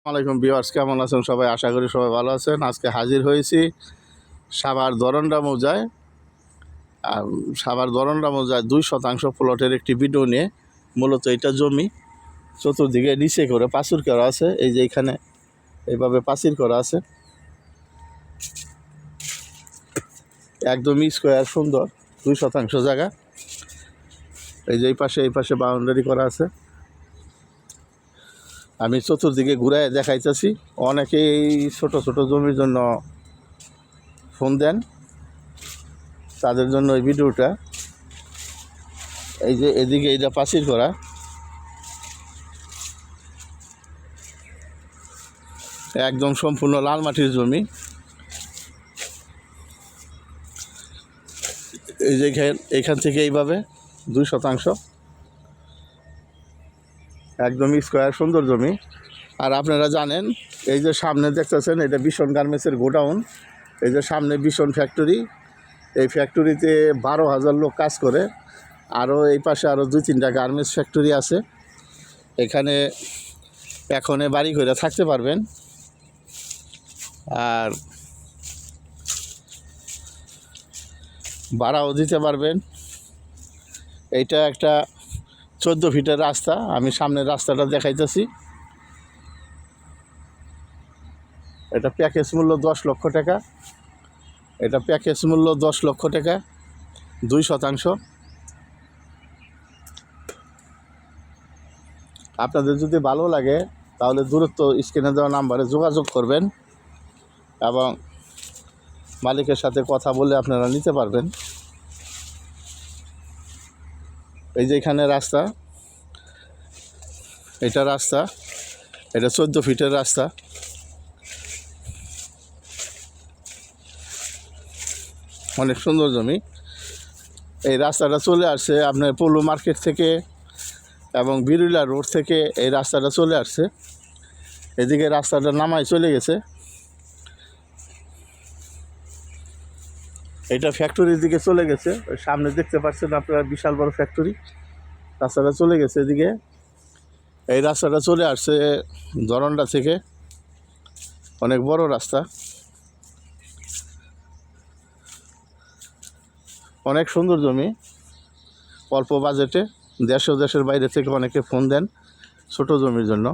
আসসালামাইকুম ভিউয়ার্স, কেমন আছেন সবাই? আশা করি সবাই ভালো আছেন। আজকে হাজির হয়েছি সাভার দরন্ডা মৌজায়। সাভার দরন্ডা মৌজায় 2% প্লটের একটি ভিডিও নিয়ে। মূলত এটা জমি, চতুর্দিকে নিচে করে পাঁচির করা আছে। এই যে এখানে এইভাবে পাঁচির করা আছে, একদমই স্কোয়ার সুন্দর 2% জায়গা। এই যে এই পাশে বাউন্ডারি করা আছে। আমি চতুর্দিকে ঘুরায় দেখাইতেছি। অনেকেই ছোট ছোট জমির জন্য ফোন দেন, তাদের জন্য এই ভিডিওটা। এই যে এদিকে এইটা পাঁচির করা, একদম সম্পূর্ণ লাল মাটির জমি। এই যে এখান থেকে এইভাবে 2% একদম স্কোয়ার সুন্দর জমি। আর আপনারা জানেন, এই যে সামনে দেখতেছেন, এটা ভীষণ গার্মেন্টসের গোডাউন। এই যে সামনে ভীষণ ফ্যাক্টরি, এই ফ্যাক্টরিতে 12,000 লোক কাজ করে। আরও এই পাশে আরও 2-3টা গার্মেন্টস ফ্যাক্টরি আছে। এখানে এখন বাড়ি করে থাকতে পারবেন। আর ভাড়াও দিতে পারবেন। এইটা একটা 14 ফিটের রাস্তা। আমি সামনের রাস্তাটা দেখাইতেছি। এটা প্যাকেজ মূল্য 10 লক্ষ টাকা। এটা প্যাকেজ মূল্য 10 লক্ষ টাকা, 2%। আপনাদের যদি ভালো লাগে তাহলে দূরত্ব স্ক্রিনে দেওয়া নাম্বারে যোগাযোগ করবেন এবং মালিকের সাথে কথা বলে আপনারা নিতে পারবেন। এই যে এখানে রাস্তা, এটা 14 ফিটের রাস্তা। অনেক সুন্দর জমি। এই রাস্তাটা চলে আসছে আপনার পৌল মার্কেট থেকে এবং বিরুলা রোড থেকে। এই রাস্তাটা চলে আসছে, এদিকে রাস্তাটা নামায় চলে গেছে। এটা ফ্যাক্টরির দিকে চলে গেছে। ওই সামনে দেখতে পাচ্ছেন আপনারা, বিশাল বড় ফ্যাক্টরি। রাস্তাটা চলে গেছে এদিকে। এই রাস্তাটা চলে আসছে দরন্ডা থেকে, অনেক বড় রাস্তা, অনেক সুন্দর জমি, অল্প বাজেটে। দেশ ও দেশের বাইরে থেকে অনেকে ফোন দেন ছোট জমির জন্য।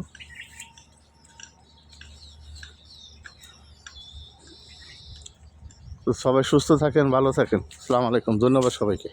তো সবাই সুস্থ থাকেন, ভালো থাকেন। আসসালামু আলাইকুম, ধন্যবাদ সবাইকে।